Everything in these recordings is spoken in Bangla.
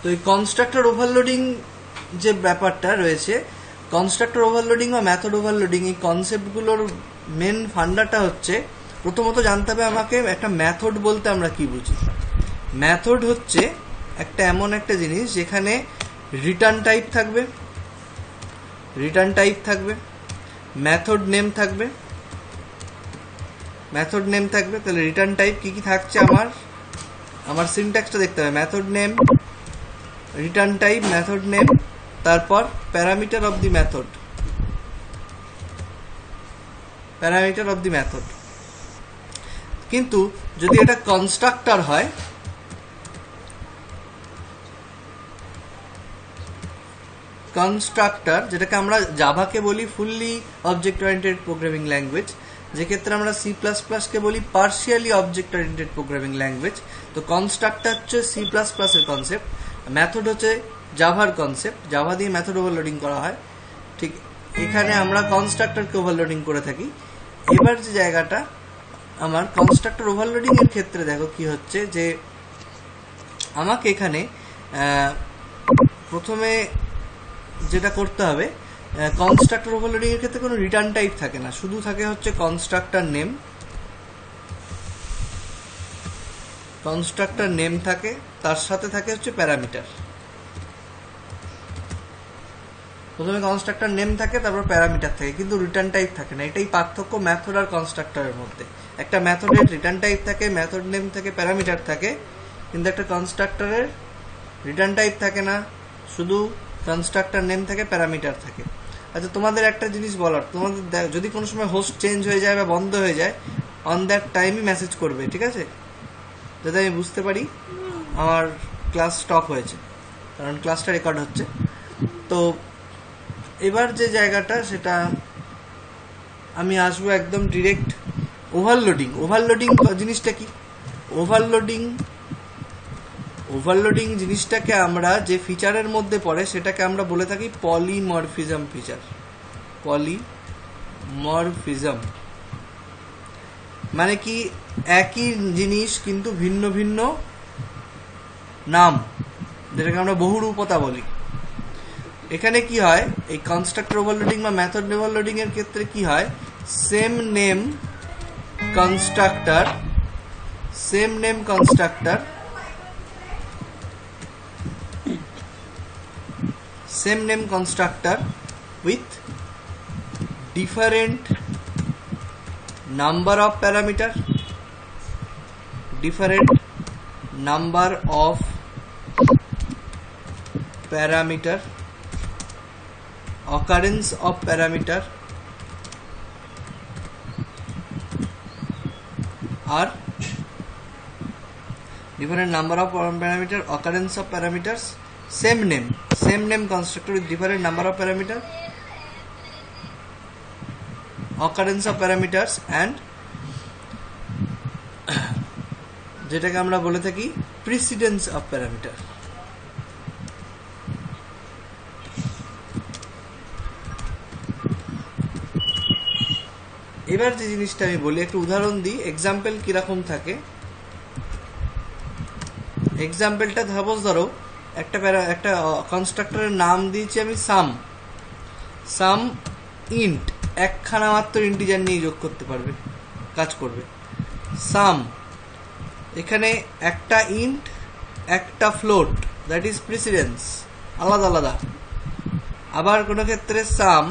তো এই কনস্ট্রাক্টর ওভারলোডিং যে ব্যাপারটা রয়েছে, কনস্ট্রাক্টর ওভারলোডিং বা মেথড ওভারলোডিং, এই কনসেপ্টগুলোর মেন ফান্ডাটা হচ্ছে প্রথমত জানতে হবে আমাকে একটা মেথড বলতে আমরা কি বুঝি। মেথড হচ্ছে একটা এমন একটা জিনিস যেখানে রিটার্ন টাইপ থাকবে, মেথড নেম থাকবে। তাহলে রিটার্ন টাইপ কি কি থাকছে আমার সিনট্যাক্সটা দেখতে হবে। Method name, return type, method name, তারপর প্যারামিটার অফ দি মেথড। কিন্তু যদি এটা কনস্ট্রাক্টর হয়, কনস্ট্রাক্টর যেটাকে আমরা জাভাকে বলি fully object oriented programming language, যে ক্ষেত্রে আমরা সি প্লাস প্লাসকে বলি partially object oriented programming language. তো কনস্ট্রাক্টর হচ্ছে সি প্লাস প্লাসের কনসেপ্ট, মেথড হচ্ছে জাভার কনসেপ্ট। জাভা দিয়ে মেথড ওভারলোডিং করা হয়, ঠিক এখানে আমরা কনস্ট্রাক্টরকে ওভারলোডিং করে থাকি। এবার যে জায়গাটা আমার কনস্ট্রাক্টর ওভারলোডিং এর ক্ষেত্রে দেখো কি হচ্ছে, যে আমাকে এখানে প্রথমে যেটা করতে হবে, কনস্ট্রাক্টর ওভারলোডিং এর ক্ষেত্রে কোনো রিটার্ন টাইপ থাকে না, শুধু থাকে হচ্ছে কনস্ট্রাক্টর নেম থাকে, তার সাথে থাকে হচ্ছে প্যারামিটার। প্রথমে কনস্ট্রাক্টর নেম থাকে, তারপর প্যারামিটার থাকে, কিন্তু রিটার্ন টাইপ থাকে না। এটাই পার্থক্য মেথড আর কনস্ট্রাক্টরের মধ্যে। একটা মেথডের রিটার্ন টাইপ থাকে, মেথড নেম থাকে, প্যারামিটার থাকে, কিন্তু একটা কনস্ট্রাক্টরের রিটার্ন টাইপ থাকে না, শুধু কনস্ট্রাক্টর নেম থাকে, প্যারামিটার থাকে। আচ্ছা, তোমাদের একটা জিনিস বলার, তোমাদের যদি কোনো সময় হোস্ট চেঞ্জ হয়ে যায় বা বন্ধ হয়ে যায়, অন দ্যাট টাইমই মেসেজ করবে, ঠিক আছে? যাতে আমি বুঝতে পারি আমার ক্লাস স্টপ হয়েছে, কারণ ক্লাসটা রেকর্ড হচ্ছে। তো এবার যে জায়গাটা, সেটা আমি আসবো একদম ডিরেক্ট ওভারলোডিং জিনিসটা কি? ওভারলোডিং জিনিসটাকে আমরা যে ফিচারের মধ্যে পড়ে সেটাকে আমরা বলে থাকি পলিমরফিজম ফিচার। পলিমরফিজম মানে কি? একই জিনিস কিন্তু ভিন্ন ভিন্ন নাম, যেটাকে আমরা বহুরূপতা বলি। এখানে কি হয়, এই কনস্ট্রাক্টর ওভারলোডিং বা মেথড ওভারলোডিং এর ক্ষেত্রে কি হয়, same name constructor with different number of parameter, occurrence of parameter are different number of parameter, occurrence of parameters, same name constructor with different number of parameter, occurrence of parameters, and যেটাকে আমরা বলে থাকি precedence of parameter। এবার যে জিনিসটা আমি বলি, একটু উদাহরণ দিই, এক্সাম্পল কিরকম থাকে। এক্সাম্পলটা ধরো একটা কনস্ট্রাক্টরের নাম দিয়েছি আমি সাম ইন্ট, একখানা মাত্র ইন্টিজার নিয়ে যোগ করতে পারবে, কাজ করবে। সাম, এখানে একটা ইন্ট, একটা ফ্লোট, দ্যাট ইজ প্রিসিডেন্স, আলাদা আলাদা। আবার কোনো ক্ষেত্রে সাম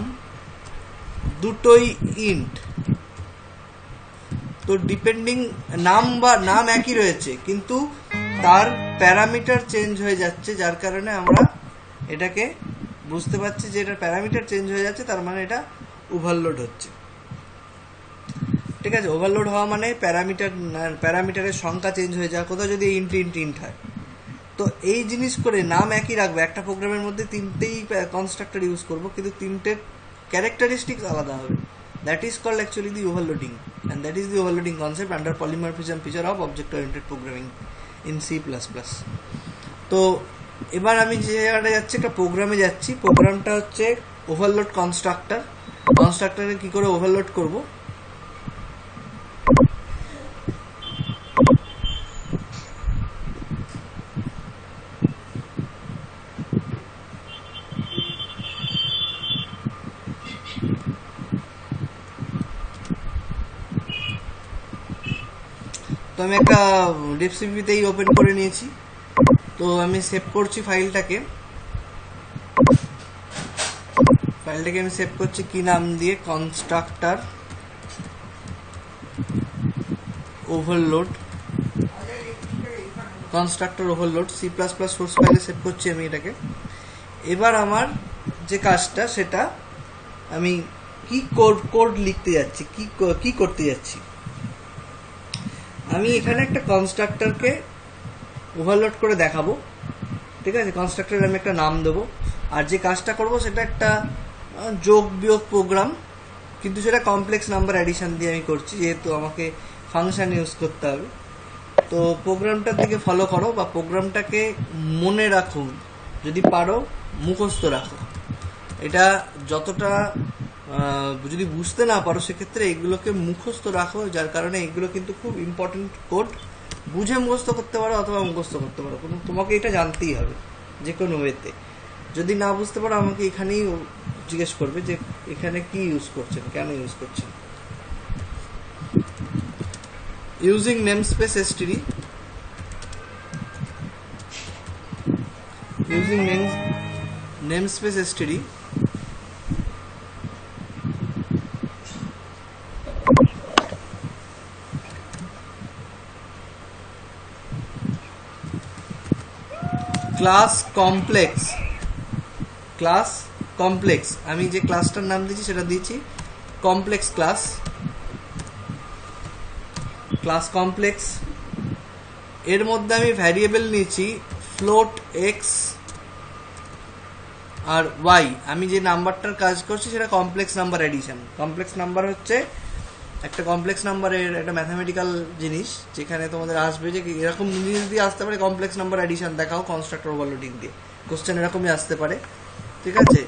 দুটোই ইন্ট, তো ডিপেন্ডিং নাম একই রয়েছে, কিন্তু তার প্যারামিটার চেঞ্জ হয়ে যাচ্ছে, যার কারণে আমরা এটাকে বুঝতে পারছি যে এটা প্যারামিটার চেঞ্জ হয়ে যাচ্ছে, তার ওভারলোড হচ্ছে। ঠিক আছে, ওভারলোড হওয়া মানে প্যারামিটারের সংখ্যা চেঞ্জ হয়ে যাওয়া। কোথাও যদি ইন্ট হয়, তো এই জিনিস করে নাম একই রাখবো, একটা প্রোগ্রামের মধ্যে তিনটেই কনস্ট্রাক্টর ইউজ করবো, কিন্তু তিনটের ক্যারেক্টারিস্টিক্স আলাদা হবে। That is called actually the overloading, and that is the overloading concept under polymorphism feature of object-oriented programming in C++. তো এবার আমি যে জায়গাটা যাচ্ছি, একটা প্রোগ্রামে যাচ্ছি। প্রোগ্রামটা হচ্ছে ওভারলোড কনস্ট্রাক্টরকে কি করে ওভারলোড করব। আমি একটা ডিপসিপিতেই ওপেন করে নিয়েছি। তো আমি সেভ করছি ফাইলটাকে আমি সেভ করছি কি নাম দিয়ে, constructor overload, C plus plus source ফাইলে সেভ করছি আমি এটাকে। এবার আমার যে কাজটা সেটা আমি কি কোড লিখতে যাচ্ছি, কি করতে যাচ্ছি। আমি এখানে একটা কনস্ট্রাক্টরকে ওভারলোড করে দেখাবো, ঠিক আছে। কনস্ট্রাক্টরের আমি একটা নাম দেবো, আর যে কাজটা করব সেটা একটা যোগ বিয়োগ প্রোগ্রাম, কিন্তু সেটা কমপ্লেক্স নাম্বার অ্যাডিশন দিয়ে আমি করছি, যেহেতু আমাকে ফাংশন ইউজ করতে হবে। তো প্রোগ্রামটার দিকে ফলো করো, বা প্রোগ্রামটাকে মনে রাখো, যদি পারো মুখস্থ রাখো। এটা যতটা যদি বুঝতে না পারো সেক্ষেত্রে এগুলোকে মুখস্থ রাখো, যার কারণে এগুলো কিন্তু খুব ইম্পর্টেন্ট কোড। বুঝে মুখস্থ করতে পারো অথবা মুখস্থ করতে পারো, তোমাকে এটা জানতেই হবে যে কোনো ওয়েতে। যদি না বুঝতে পারো আমাকে এখানেই জিজ্ঞেস করবে যে এখানে কি ইউজ করছেন, কেন ইউজ করছেন। Using namespace std, using namespace std, class complex, আমি যে ক্লাসটার নাম দিয়েছি সেটা দিয়েছি কমপ্লেক্স ক্লাস কমপ্লেক্স। এর মধ্যে আমি ভ্যারিয়েবল নিয়েছি ফ্লোট এক্স আর ওয়াই। আমি যে নাম্বারটার কাজ করছি সেটা complex number addition. Complex number হচ্ছে একটা কমপ্লেক্স নাম্বারের একটা ম্যাথামেটিক্যাল জিনিস, যেখানে তোমাদের আসবে যে এরকম জিনিস দিয়ে আসতে পারে, কমপ্লেক্স নাম্বার অ্যাডিশন দেখাও কনস্ট্রাক্টর ওভারলোডিং দিয়ে। কোশ্চেন এরকমই আসতে পারে, ঠিক আছে।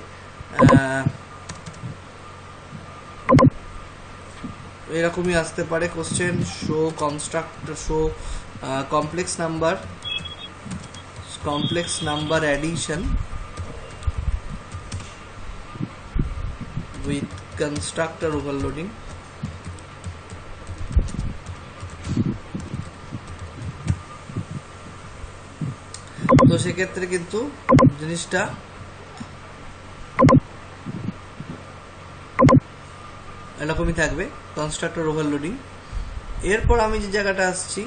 এরকমই আসতে পারে question, show complex number addition with constructor overloading। তো সেক্ষেত্রে কিন্তু জিনিসটা এরকমই থাকবে, কনস্ট্রাক্টর ওভারলোডিং। এরপর আমি যে জায়গাটা আসছি,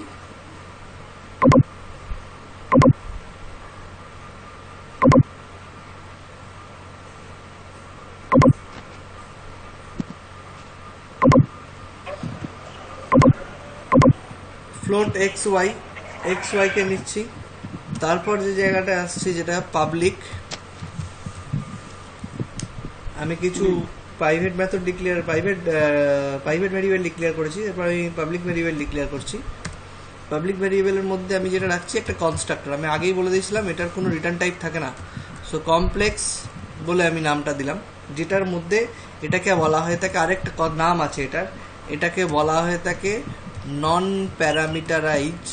ফ্লোট এক্স ওয়াই কে নিচ্ছি। তারপর যে জায়গাটা আসছি যেটা পাবলিক, আমি কিছু private method declare, private variable declare করেছি। এরপর আমি পাবলিক ভেরিয়েবল ডিক্লেয়ার করছি। পাবলিক ভেরিয়েবলের মধ্যে আমি যেটা রাখছি একটা কনস্ট্রাক্টর। আমি আগেই বলে দিয়েছিলাম এটার কোনো রিটার্ন টাইপ থাকে না, সো কমপ্লেক্স বলে আমি নামটা দিলাম, যেটার মধ্যে এটাকে বলা হয়ে থাকে, আরেকটা নাম আছে এটাকে বলা হয়ে থাকে নন প্যারামিটারাইজ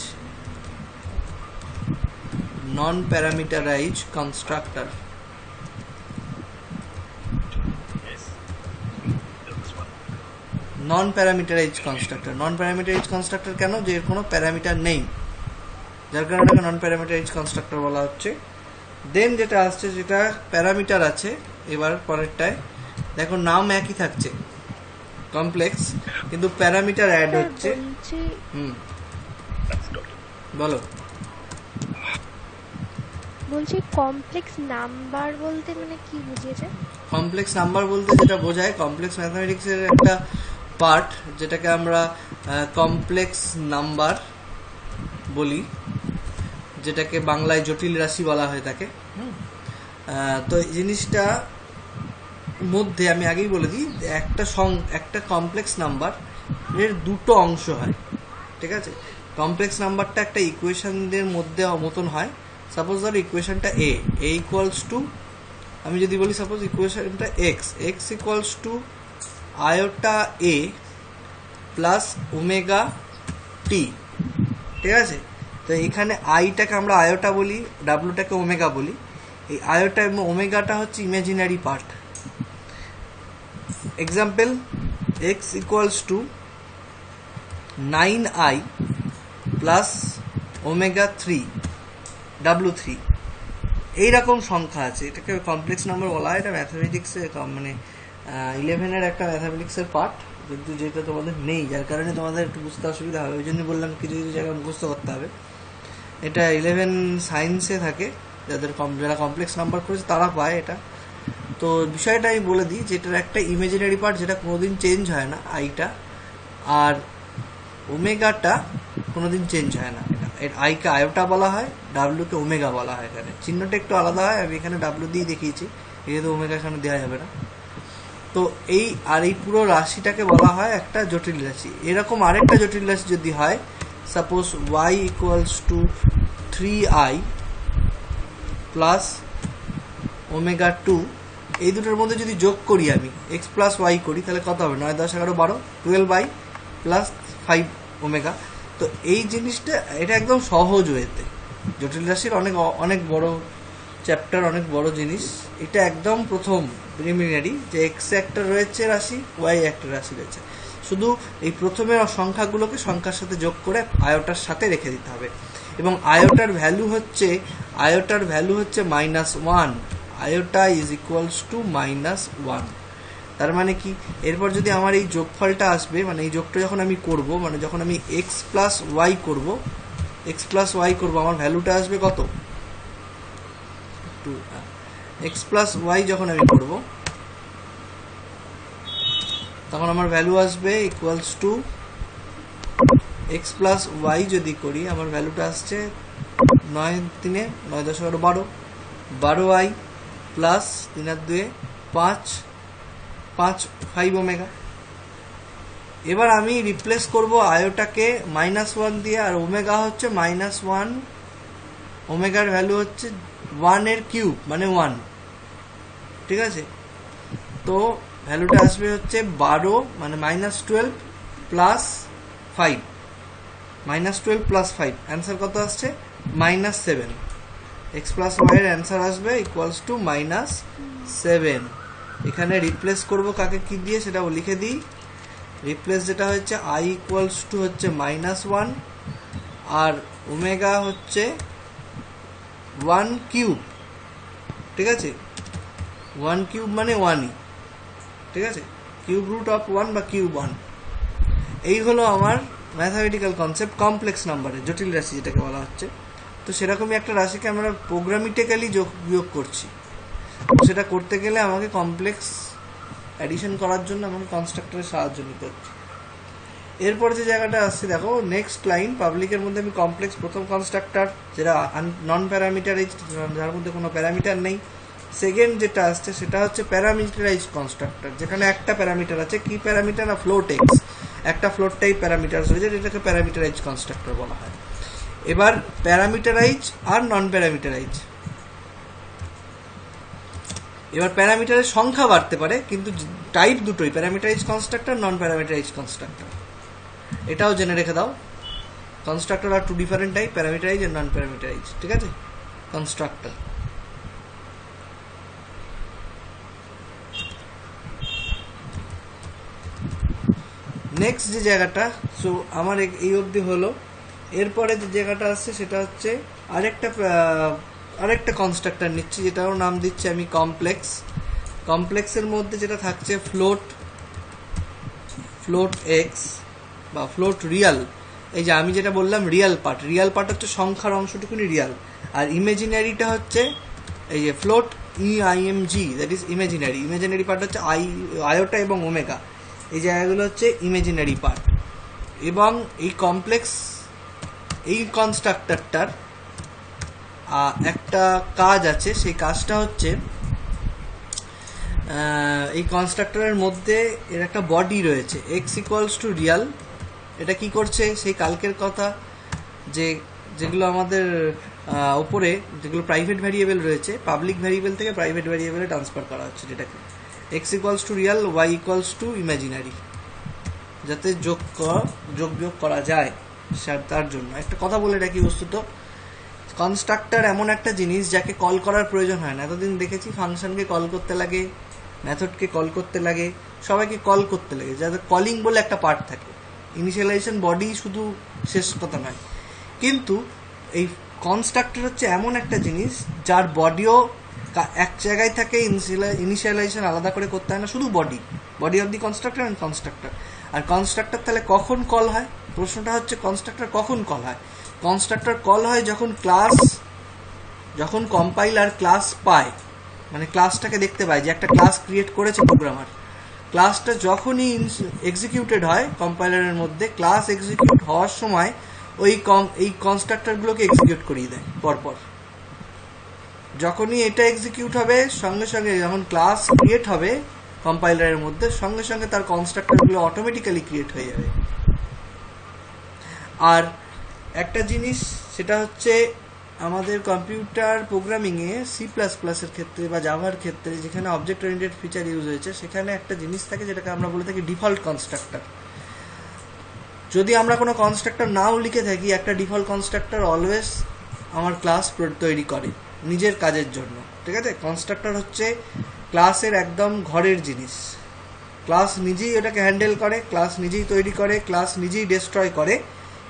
কনস্ট্রাক্টর। নন প্যারামিটারাইজ কনস্ট্রাক্টর কেন? যে এর কোনো প্যারামিটার নেই, যার কারণে এটাকে নন প্যারামিটারাইজ কনস্ট্রাক্টর বলা হচ্ছে। দেন যেটা আসছে যেটা প্যারামিটার আছে, এবার পরেরটায় দেখো নাম একই থাকছে কমপ্লেক্স, কিন্তু প্যারামিটার অ্যাড হচ্ছে। বলো। বলছি কমপ্লেক্স নাম্বার বলতে মানে কি বুঝিয়েছে? কমপ্লেক্স নাম্বার বলতে যেটা বোঝায়, কমপ্লেক্স ম্যাথমেটিক্সের একটা পার্ট যেটাকে আমরা কমপ্লেক্স নাম্বার বলি, যেটাকে বাংলায় জটিল রাশি বলা হয়ে থাকে। তো এই জিনিসটা মধ্যে আমি আগেই বলে দিই, একটা কমপ্লেক্স নাম্বার এর দুটো অংশ হয়, ঠিক আছে। কমপ্লেক্স নাম্বারটা একটা ইকুয়েশনের মধ্যে মতন হয়। সাপোজ ধরো ইকুয়েশনটা এ ইকুয়ালস টু, আমি যদি বলি সাপোজ ইকুয়েশনটা x equals to iota a plus omega t, ঠিক আছে। তো এখানে আইটাকে আমরা আয়োটা বলি, ডাব্লুটাকে ওমেগা বলি। এই আয়োটা এবং ওমেগাটা হচ্ছে imaginary part. Example, x equals two 9i plus omega 3 W3 এইরকম সংখ্যা আছে। এটাকে কমপ্লেক্স নাম্বার বলা হয়। এটা ম্যাথামেটিক্সে মানে 11-এর একটা ম্যাথামেটিক্সের পার্ট, কিন্তু যেটা তোমাদের নেই, যার কারণে তোমাদের একটু বুঝতে অসুবিধা হবে। ওই জন্য বললাম কিছু কিছু জায়গায় মুখস্থ করতে হবে। এটা 11 সায়েন্সে থাকে, যারা কমপ্লেক্স নাম্বার করেছে তারা পায় এটা। তো বিষয়টা আমি বলে দিই, যেটার একটা ইমেজিনারি পার্ট যেটা কোনোদিন চেঞ্জ হয় না, আইটা, আর ওমেগাটা কোনোদিন চেঞ্জ হয় না। আইকে আয়োটা বলা হয়, ডাব্লিউকে ওমেগা বলা হয়। এখানে চিহ্নটা একটু আলাদা হয়, আমি এখানে ডাব্লিউ দিয়ে দেখিয়েছি, যেহেতু ওমেগা এখানে দেওয়া যাবে না। তো এই পুরো রাশিটাকে বলা হয় একটা জটিল রাশি। এরকম আরেকটা জটিল রাশি যদি হয়, suppose y equals two 3i plus omega 2, এই দুটোর মধ্যে যদি যোগ করি আমি এক্স প্লাস ওয়াই করি, তাহলে কত হবে? 9, 10, 11, 12, 12i প্লাস 5 ওমেগা। তো এই জিনিসটা, এটা একদম সহজ ওয়েতে, জটিল রাশির অনেক অনেক বড় চ্যাপ্টার, অনেক বড় জিনিস। এটা একদম প্রথম প্রিলিমিনারি, যে এক্স একটা রয়েছে রাশি, ওয়াই একটা রাশি রয়েছে, শুধু এই প্রথমের সংখ্যাগুলোকে সংখ্যার সাথে যোগ করে আয়োটার সাথে রেখে দিতে হবে। এবং আয়োটার ভ্যালু হচ্ছে -1, আয়োটা ইজ ইকুয়ালস টু -1। তার মানে কি, এরপর যদি আমার এই যোগফলটা আসবে, মানে এই যোগটা যখন আমি করব, মানে যখন আমি এক্স প্লাস ওয়াই করবো, আমার ভ্যালুটা আসবে কত? এক্স প্লাস ওয়াই যখন আমি করব, তখন আমার ভ্যালু আসবে equals to x plus y যদি করি, আমার ভ্যালুটা আসছে 9, 3, 9, 10, 11, 12i প্লাস 3 আর 2, 5 ওমেগা। এবার আমি রিপ্লেস করব আয়োটাকে -1 দিয়ে, আর ওমেগা হচ্ছে -1, ওমেগার ভ্যালু হচ্ছে 1 এর কিউব, মানে 1, ঠিক আছে? তো ভ্যালুটা আসবে হচ্ছে 12, মানে -12 প্লাস 5, -12 প্লাস 5, অ্যান্সার কত আসছে? -7। এক্স প্লাস ওয়াই এর অ্যান্সার আসবে ইকুয়ালস টু -7। এখানে রিপ্লেস করব কাকে কি দিয়ে, সেটাও লিখে দিই। রিপ্লেস যেটা হচ্ছে আই ইকুয়ালস টু হচ্ছে -1, আর ওমেগা হচ্ছে 1 কিউব, ঠিক আছে? 1 কিউব মানে 1ই, ঠিক আছে? কিউব রুট অফ 1 বা কিউব 1। এই হলো আমার ম্যাথামেটিক্যাল কনসেপ্ট কমপ্লেক্স নাম্বারের, জটিল রাশি যেটাকে বলা হচ্ছে। তো সেরকমই একটা রাশিকে আমরা প্রোগ্রামেটিক্যালি বিয়োগ করছি। সেটা করতে গেলে আমাকে কমপ্লেক্স অ্যাডিশন করার জন্য আমাকে কনস্ট্রাক্টরের সাহায্য নিতে হচ্ছে। এরপর যে জায়গাটা আসছে, দেখো নেক্সট লাইন, পাবলিকের মধ্যে আমি কমপ্লেক্স প্রথম কনস্ট্রাক্টর, যেটা নন প্যারামিটারাইজ, যার মধ্যে কোনো প্যারামিটার নেই। সেকেন্ড যেটা আসছে সেটা হচ্ছে প্যারামিটারাইজ কনস্ট্রাক্টর, যেখানে একটা প্যারামিটার আছে। কি প্যারামিটার? না, ফ্লোট এক্স, একটা ফ্লোট টাইপ প্যারামিটার রয়েছে, যেটাকে প্যারামিটারাইজ কনস্ট্রাক্টর বলা হয়। এবার প্যারামিটারাইজ আর নন প্যারামিটারাইজ, এবার প্যারামিটারের সংখ্যা বাড়তে পারে, কিন্তু টাইপ দুটোই, প্যারামিটারাইজ কনস্ট্রাক্টর, নন প্যারামিটারাইজ কনস্ট্রাক্টর। এটাও জেনে রেখে দাও, কনস্ট্রাক্টর আর 2 ডিফারেন্ট টাইপ, প্যারামিটারাইজ আর নন প্যারামিটারাইজ, ঠিক আছে? কনস্ট্রাক্টর। নেক্সট যে জায়গাটা, সো আমার এই অবধি হলো। এরপরে যে জায়গাটা আসছে সেটা হচ্ছে আরেকটা কনস্ট্রাক্টর নিচ্ছি, যেটাও নাম দিচ্ছি আমি কমপ্লেক্স। কমপ্লেক্সের মধ্যে যেটা থাকছে ফ্লোট এক্স বা ফ্লোট রিয়াল। এই যে আমি যেটা বললাম রিয়াল পার্ট হচ্ছে সংখ্যার অংশটুকুনি রিয়াল, আর ইমেজিনারিটা হচ্ছে এই যে float EIMG, that is imaginary part হচ্ছে আয়োটা এবং ওমেগা। এই জায়গাগুলো হচ্ছে ইমেজিনারি পার্ট। এবং এই কমপ্লেক্স, এই কনস্ট্রাক্টরটার একটা কাজ আছে, সেই কাজটা হচ্ছে এই কনস্ট্রাক্টরের মধ্যে এর একটা বডি রয়েছে, এক্স ইকুয়ালস টু রিয়াল। এটা কি করছে? সেই কালকের কথা, যেগুলো আমাদের ওপরে যেগুলো প্রাইভেট ভ্যারিয়েবল রয়েছে, পাবলিক ভ্যারিয়েবল থেকে প্রাইভেট ভ্যারিয়েবলে ট্রান্সফার করা হচ্ছে, যেটাকে x equals to real, y equals to imaginary, যাতে যোগ বিয়োগ করা যায়। তার জন্য একটা কথা বলে রাখি, বস্তুত কনস্ট্রাক্টর এমন একটা জিনিস যাকে কল করার প্রয়োজন হয় না। এতদিন দেখেছি ফাংশনকে কল করতে লাগে, মেথডকে কল করতে লাগে, সবাইকে কল করতে লাগে, যাতে কলিং বলে একটা পার্ট থাকে। ইনিশিয়ালাইজেশন বডি শুধু শেষ কথা নয়, কিন্তু এই কনস্ট্রাক্টর হচ্ছে এমন একটা জিনিস যার বডিও এক জায়গায় থাকে, ইনিশিয়ালাইজেশন আলাদা করে করতে হয় না, শুধু body of the constructor and constructor. আর কনস্ট্রাক্টর তাহলে কখন কল হয়? প্রশ্নটা হচ্ছে কনস্ট্রাক্টর কখন কল হয়? কনস্ট্রাক্টর কল হয় যখন কম্পাইলার ক্লাস পায়, মানে ক্লাসটাকে দেখতে পায় যে একটা ক্লাস ক্রিয়েট করেছে প্রোগ্রামার। ক্লাসটা যখনই এক্সিকিউটেড হয় কম্পাইলারের মধ্যে, ক্লাস এক্সিকিউট হওয়ার সময় এই কনস্ট্রাক্টরগুলোকে এক্সিকিউট করিয়ে দেয় পরপর। যখনই এটা এক্সিকিউট হবে সঙ্গে সঙ্গে, যখন ক্লাস ক্রিয়েট হবে কম্পাইলারের মধ্যে, সঙ্গে সঙ্গে তার কনস্ট্রাক্টরগুলো অটোমেটিক্যালি ক্রিয়েট হয়ে যাবে। আর একটা জিনিস সেটা হচ্ছে আমাদের কম্পিউটার প্রোগ্রামিংয়ে C++ এর ক্ষেত্রে বা জাভার ক্ষেত্রে যেখানে অবজেক্ট ওরিয়েন্টেড ফিচার ইউজ হয়েছে, সেখানে একটা জিনিস থাকে যেটাকে আমরা বলে থাকি ডিফল্ট কনস্ট্রাক্টর। যদি আমরা কোনো কনস্ট্রাক্টর নাও লিখে থাকি, একটা ডিফল্ট কনস্ট্রাক্টর অলওয়েজ আমার ক্লাস তৈরি করে নিজের কাজের জন্য, ঠিক আছে? কনস্ট্রাক্টর হচ্ছে ক্লাসের একদম ঘরের জিনিস। ক্লাস নিজেই ওটাকে হ্যান্ডেল করে, ক্লাস নিজেই তৈরি করে, ক্লাস নিজেই ডেস্ট্রয় করে।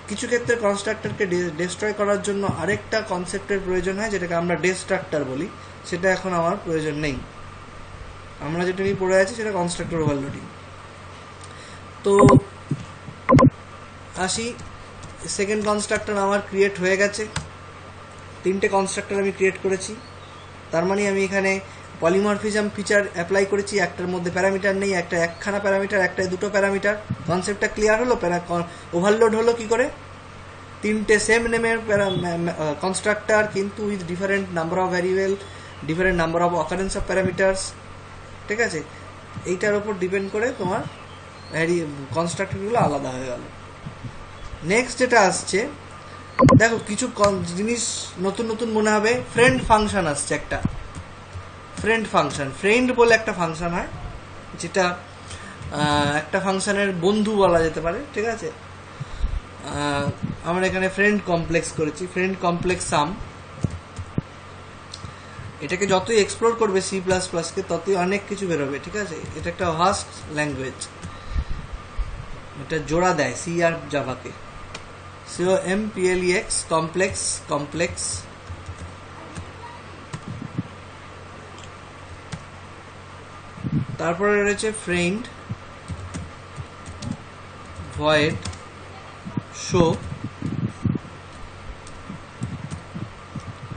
কিছু ক্ষেত্রে কনস্ট্রাক্টরকে ডেস্ট্রয় করার জন্য আরেকটা কনসেপ্টের প্রয়োজন হয়, যেটাকে আমরা ডেস্ট্রাক্টর বলি। সেটা এখন আমার প্রয়োজন নেই, আমরা যেটা নিয়ে পড়ে আছি সেটা কনস্ট্রাক্টর ওভারলোডিং। তো আসি, সেকেন্ড কনস্ট্রাক্টর আমার ক্রিয়েট হয়ে গেছে। 3টে কনস্ট্রাক্টর আমি ক্রিয়েট করেছি, তার মানে আমি এখানে পলিমরফিজম ফিচার অ্যাপ্লাই করেছি। একটার মধ্যে প্যারামিটার নেই, একখানা প্যারামিটার, একটায় দুটো প্যারামিটার। কনসেপ্টটা ক্লিয়ার হলো? ওভারলোড হলো কি করে? 3টে সেম নেমের কনস্ট্রাক্টর, কিন্তু with different number of variable, different number of occurrence of parameters, ঠিক আছে? এইটার উপর ডিপেন্ড করে তোমার কনস্ট্রাক্টরগুলো আলাদা হয়ে গেল। নেক্সট যেটা আসছে, দেখো কিছু জিনিস নতুন নতুন মনে হবে। ফ্রেন্ড ফাংশন আসছে একটা, ফ্রেন্ড ফাংশন। ফ্রেন্ড বলে একটা ফাংশন হয়, যেটা একটা ফাংশনের বন্ধু বলা যেতে পারে, ঠিক আছে? আমরা এখানে ফ্রেন্ড কমপ্লেক্স করেছি, ফ্রেন্ড কমপ্লেক্স সাম। এটাকে যতই এক্সপ্লোর করবে C++কে, ততই অনেক কিছু বেরোবে, ঠিক আছে? এটা একটা ভাস্ট ল্যাঙ্গুয়েজ, এটা জোড়া দেয় সি আর জাভাকে। COMPLEX, complex. তারপরে রয়েছে friend void show,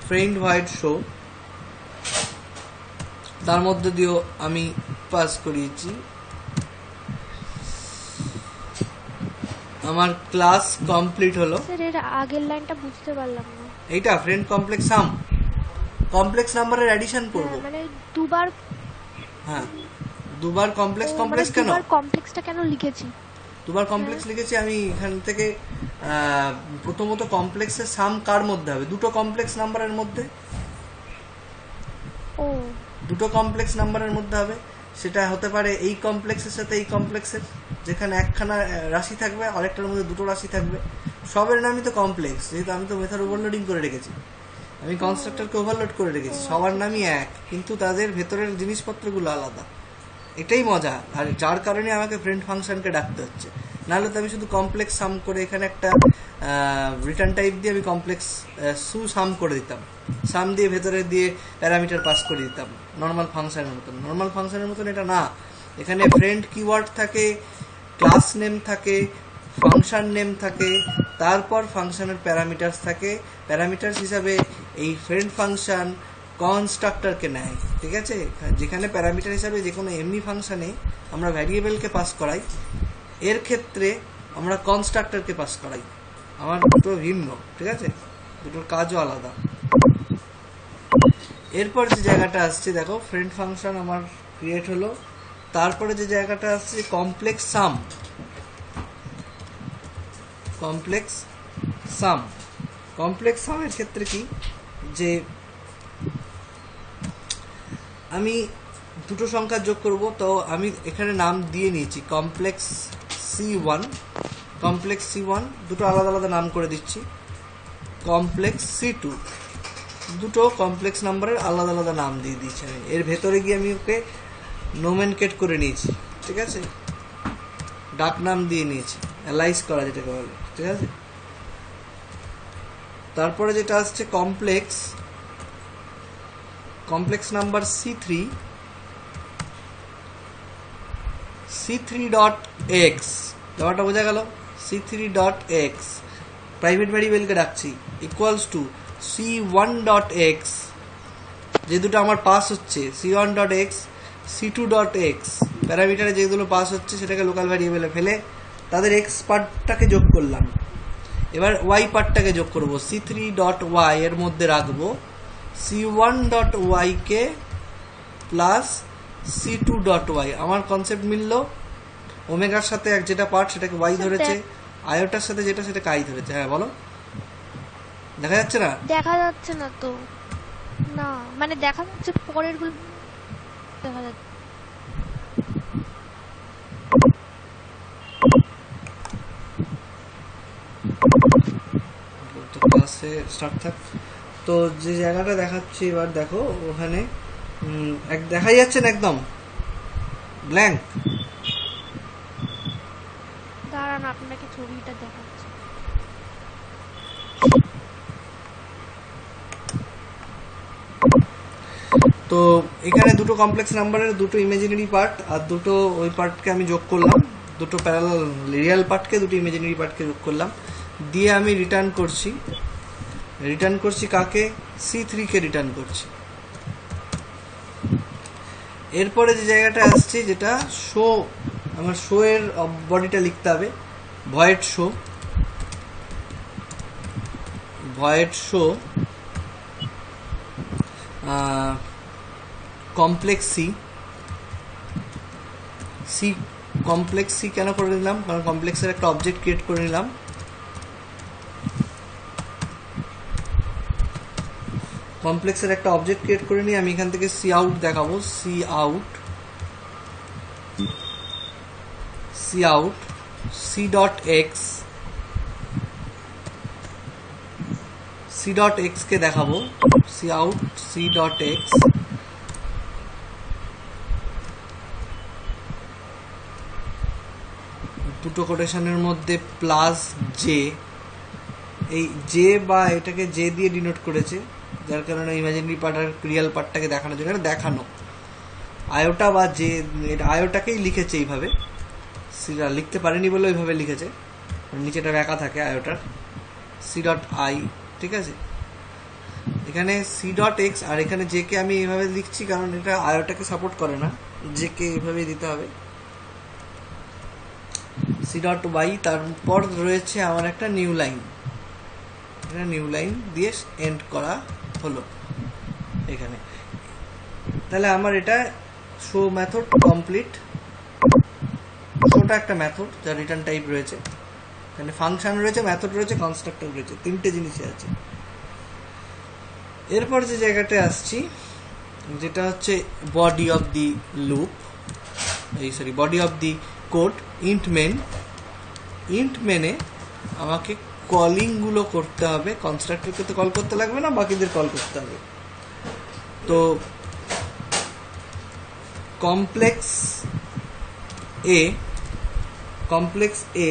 friend void show. তার মধ্যে দিয়েও আমি পাস করিয়েছি আমার ক্লাস কমপ্লিট হলো। স্যার এর আগের লাইনটা বুঝতে পারলাম না। এইটা ফ্রেন্ড কমপ্লেক্স সাম, কমপ্লেক্স নাম্বারের অ্যাডিশন করব। মানে দুবার, হ্যাঁ দুবার কমপ্লেক্স মানে কেন? দুবার কমপ্লেক্সটা কেন লিখেছি? দুবার কমপ্লেক্স লিখেছি আমি এখান থেকে। প্রথমত কমপ্লেক্সের সাম কার মধ্যে হবে? দুটো কমপ্লেক্স নাম্বারের মধ্যে। ও, দুটো কমপ্লেক্স নাম্বারের মধ্যে হবে। সেটা হতে পারে এই কমপ্লেক্সের সাথে এই কমপ্লেক্সের, যেখানে একখানা রাশি থাকবে, আরেকটার মধ্যে দুটো রাশি থাকবে। সবের নামই তো কমপ্লেক্স, যেহেতু আমি তো মেথড ওভারলোডিং করে রেখেছি, আমি কনস্ট্রাক্টরকে ওভারলোড করে রেখেছি। সবার নামই এক, কিন্তু তাদের ভেতরের জিনিসপত্রগুলো আলাদা। এটাই মজা, আর যার কারণে আমাকে ফ্রেন্ড ফাংশনকে ডাকতে হচ্ছে। নাহলে তো আমি শুধু কমপ্লেক্স সাম করে এখানে একটা রিটার্ন টাইপ দিয়ে আমি কমপ্লেক্স সাম করে দিতাম, সাম দিয়ে ভেতরে দিয়ে প্যারামিটার পাস করে দিতাম নর্মাল ফাংশনের মতন। নর্মাল ফাংশনের মতন এটা না, এখানে ফ্রেন্ড কিওয়ার্ড থাকে, ক্লাস নেম থাকে, ফাংশন নেম থাকে, তারপর ফাংশনের প্যারামিটার্স থাকে। প্যারামিটার্স হিসাবে এই ফ্রেন্ড ফাংশন কনস্ট্রাক্টরকে নেয়, ঠিক আছে? যেখানে প্যারামিটার হিসাবে যে কোনো এমনি ফাংশনে আমরা ভ্যারিয়েবলকে পাস করাই, এর ক্ষেত্রে আমরা কনস্ট্রাক্টরকে পাস করাই। আমার দুটো ভিন্ন, ঠিক আছে? দুটোর কাজও আলাদা। এরপর যে জায়গাটা আসছে, দেখো ফ্রেন্ড ফাংশন আমার ক্রিয়েট হলো। তারপরে যে জায়গাটা আসছে কমপ্লেক্স সাম। কমপ্লেক্স সামের ক্ষেত্রে কি, যে আমি দুটো সংখ্যা যোগ করব, তো আমি এখানে নাম দিয়ে নিয়েছি কমপ্লেক্স C1, দুটো আলাদা আলাদা নাম করে দিচ্ছি। কমপ্লেক্স C2, দুটো কমপ্লেক্স নাম্বারের আলাদা আলাদা নাম দিয়ে দিয়েছি আমি। এর ভেতরে গিয়ে আমি ওকে নোমেনকেট করে নিয়েছি, ঠিক আছে? ডাক নাম দিয়ে নিয়েছি, অ্যালাইজ করা যেটাকে বলে, ঠিক আছে? তারপরে যেটা আসছে complex number C3 dot x, ব্যাপারটা বোঝা গেল? C3 ডট এক্স প্রাইভেট ভ্যারিয়েবলকে ডাকছি equals to C1 dot x, যে দুটো আমার পাস হচ্ছে C1 dot x, C2 dot x, প্যারামিটারে যেগুলো পাস হচ্ছে সেটাকে লোকাল ভ্যারিয়েবলে ফেলে তাদের এক্স পার্টটাকে যোগ করলাম। এবার ওয়াই পার্টটাকে যোগ করব, C3 ডট ওয়াই এর মধ্যে রাখবো C1 dot Y k plus C2 dot Y. আমার কনসেপ্ট মিলল, ওমেগার সাথে যেটা পার্ট সেটাকে ওয়াই ধরেছে, আয়োটার সাথে যেটা সেটাকে আই ধরেছে। হ্যাঁ বলো, দেখা যাচ্ছে না? দেখা যাচ্ছে না তো, না মানে দেখা যাচ্ছে পরের গুলো দেখা যাচ্ছে। তো ক্লাসে স্টার্ট থাক। তো যে জায়গাটা দেখাচ্ছি এবার দেখো, ওখানে দেখাই যাচ্ছে না, একদম ব্ল্যাঙ্ক। দাঁড়ান আপনাকে ছবিটা দেখাচ্ছি। তো এখানে দুটো কমপ্লেক্স নাম্বারের দুটো ইমাজিনারি পার্ট আর দুটো ওই পার্টকে আমি যোগ করলাম, দুটো প্যারালাল রিয়েল পার্টকে দুটো ইমাজিনারি পার্টকে যোগ করলাম, দিয়ে আমি রিটার্ন করছি কাকে? C3 কে রিটার্ন করছি। এরপরে যে জায়গাটা আসছে যেটা শো, আমার শো এর বডিটা লিখতে হবে ভয়েড শো কমপ্লেক্স সি কেন করে নিলাম? কারণ কমপ্লেক্সের একটা অবজেক্ট ক্রিয়েট করে নিলাম। কমপ্লেক্সের একটা অবজেক্ট ক্রিয়েট করে নিয়ে আমি এখান থেকে সি আউট দেখাবো, c out c dot x কে দেখাবো, c out c dot x, দুটো কোটেশনের মধ্যে প্লাস জে। এই জে বা এটাকে জে দিয়ে ডিনোট করেছে, যার কারণে ইমাজিনারি পার্ট আর রিয়েল পার্টটাকে দেখানোর জন্য দেখানো। আয়োটা বা জে, আয়োটাকেই লিখেছে এইভাবে, লিখতে পারেনি বলে ওইভাবে লিখেছে, নিচেটা একা থাকে আয়োটার, সি ডট আই। ঠিক আছে, এখানে সি ডট এক্স আর এখানে জে কে আমি এইভাবে লিখছি কারণ এটা আয়োটাকে সাপোর্ট করে না, জে কে এইভাবে দিতে হবে। সি ডট ওয়াই, তারপর রয়েছে আমার একটা নিউ লাইন, এটা নিউ লাইন দিয়ে এন্ড করা হলো এখানে। তাহলে আমার এটা শো মেথড কমপ্লিট। শোটা একটা মেথড যার রিটার্ন টাইপ রয়েছে, এখানে ফাংশন রয়েছে, মেথড রয়েছে, কনস্ট্রাক্টর রয়েছে, তিনটে জিনিসই আছে। এরপর যে জায়গাটা আসছি যেটা হচ্ছে body of the loop, body of the code, int মেনে আমাকে কলিং গুলো করতে হবে। কনস্ট্রাক্টরকে তো কল করতে লাগবে না, বাকিদের কল করতে হবে। তো কমপ্লেক্স এ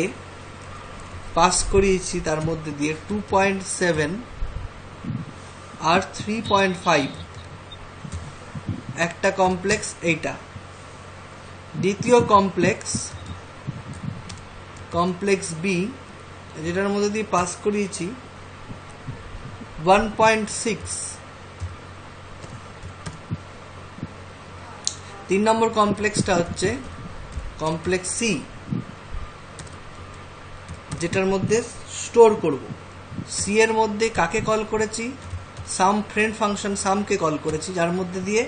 পাস করিয়েছি, তার মধ্যে দিয়ে 2.7 আর 3.5 একটা কমপ্লেক্স এইটা। দ্বিতীয় কমপ্লেক্স বি, যেটার মধ্যে দিয়ে পাস করিয়েছি 1.6। 3 নম্বর কমপ্লেক্সটা হচ্ছে কমপ্লেক্স সি, যেটার মধ্যে স্টোর করব। সি এর মধ্যে কাকে কল করেছি? সাম ফ্রেন্ড ফাংশন সামকে কল করেছি, যার মধ্যে দিয়ে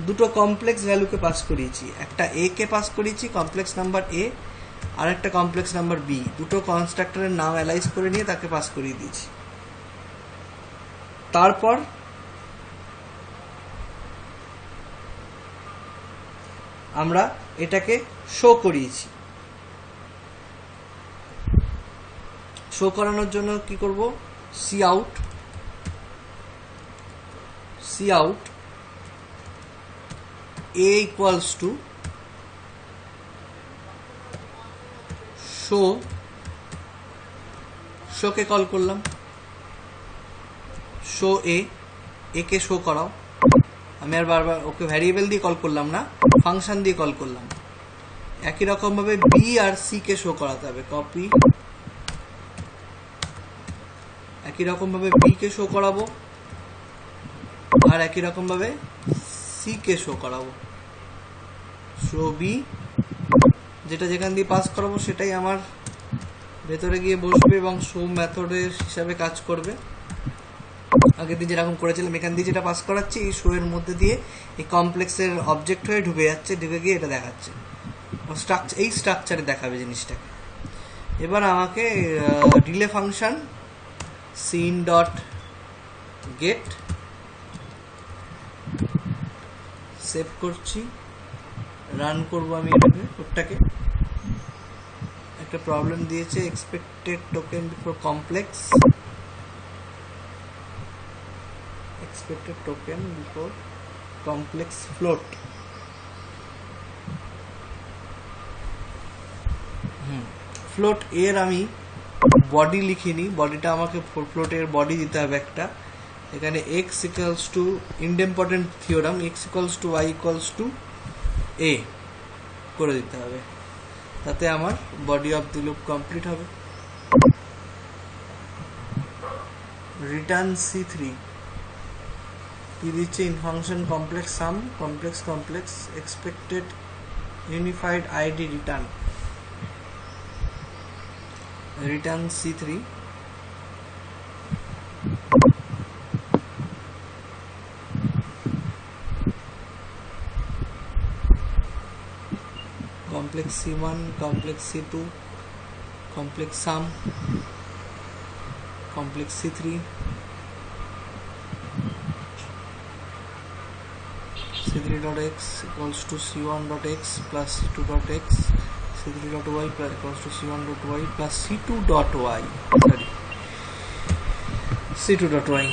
দুটো কমপ্লেক্স ভ্যালুকে পাস করিয়েছি, একটা এ কে পাস করিয়েছি কমপ্লেক্স নাম্বার এ, আর একটা কমপ্লেক্স নাম্বার বি। দুটো কনস্ট্রাক্টরের নাম অ্যালাইজ করে নিয়ে তাকে পাস করিয়ে দিয়েছি। তারপর আমরা এটাকে শো করিয়েছি। শো করানোর জন্য কি করব? C out a equals to শোকে কল করলাম, শো এ কে শো করাও। আমি আর বারবার ওকে ভ্যারিয়েবল দিয়ে কল করলাম না, ফাংশন দিয়ে কল করলাম। একই রকম ভাবে বি আর সি কে শো করাতে হবে, কপি। একই রকম ভাবে বি কে শো করাবো, আর একই রকম ভাবে সি কে শো করাবো। শো বি, যেটা যেখান দিয়ে পাস করাবো সেটাই আমার ভেতরে গিয়ে বসবে এবং শো মেথডের হিসাবে কাজ করবে। আগের দিন যেরকম করেছিলাম, এখান দিয়ে যেটা পাস করাচ্ছি এই শো এর মধ্যে দিয়ে এই কমপ্লেক্সের অবজেক্ট হয়ে ঢুকে যাচ্ছে, ঢুকে গিয়ে এটা দেখাচ্ছে, এই স্ট্রাকচারে দেখাবে জিনিসটাকে। এবার আমাকে রিলে function cin dot get save করছি, রান করবো আমি এটাকে, কোডটাকে। একটা প্রবলেম দিয়েছে, expected token before complex, expected token before complex float। Float এর আমি বডি লিখিনি, বডিটা আমাকে ফ্লোট এর বডি দিতে হবে একটা। এখানে x equals to idempotent theorem, x equals to y equals to a করে দিতে হবে, তাতে আমার body of the loop complete হবে। রিটার্ন c3 কি দিচ্ছে, in function complex sum complex expected unified ID return c3। Complex c1, complex c2, complex sum, complex c3, c3.x equals to c1.x plus c2.x, c3.y equals to c1.y plus c2.y, sorry, c2.y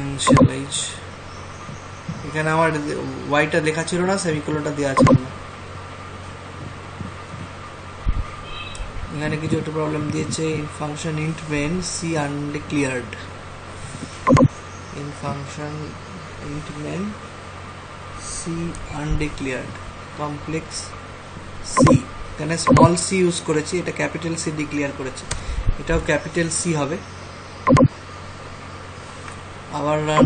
initialize। এখানে আমার yটা লেখা ছিল না, সেমিকোলনটা দেওয়া ছিল না। এখানে কিছু একটা প্রবলেম দিয়েছে, in function int main c undeclared, in function int main c undeclared, complex c, এখানে স্মল c ইউজ করেছি, এটা ক্যাপিটাল c ডিক্লেয়ার করেছে, এটাও ক্যাপিটাল c হবে। আবার run.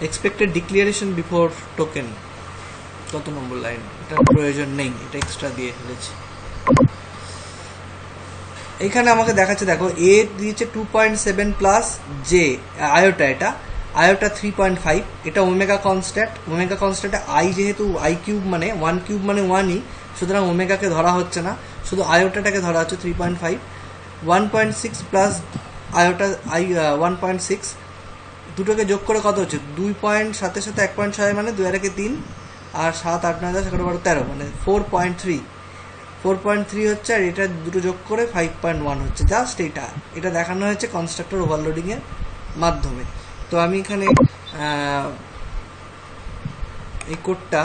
Expected declaration before token, কত নম্বর লাইন, এটা প্রয়োজন নেই, এটা এক্সট্রা দিয়ে ফেলেছি। এখানে আমাকে দেখাচ্ছে, দেখো এ দিয়েছে 2.7 প্লাস জে আয়োটা, এটা আয়োটা 3.5, এটা ওমেগা কনস্ট্যান্ট আই, যেহেতু আই কিউব মানে 1 কিউব মানে 1ই, সুতরাং ওমেগাকে ধরা হচ্ছে না, শুধু আয়োটাটাকে ধরা হচ্ছে 3.5। 1.6 প্লাস আয়োটা আই 1.6, দুটোকে যোগ করে কত হচ্ছে, 2.7 সাথে 1.6 মানে 2 আর 3, আর 7 8 9 10 11 12 13 মানে 4.3 হচ্ছে, আর এটা দুটো যোগ করে 5.1 হচ্ছে। জাস্ট এটা দেখানো হয়েছে কনস্ট্রাক্টর ওভারলোডিং এর মাধ্যমে। তো আমি এখানে এই কোডটা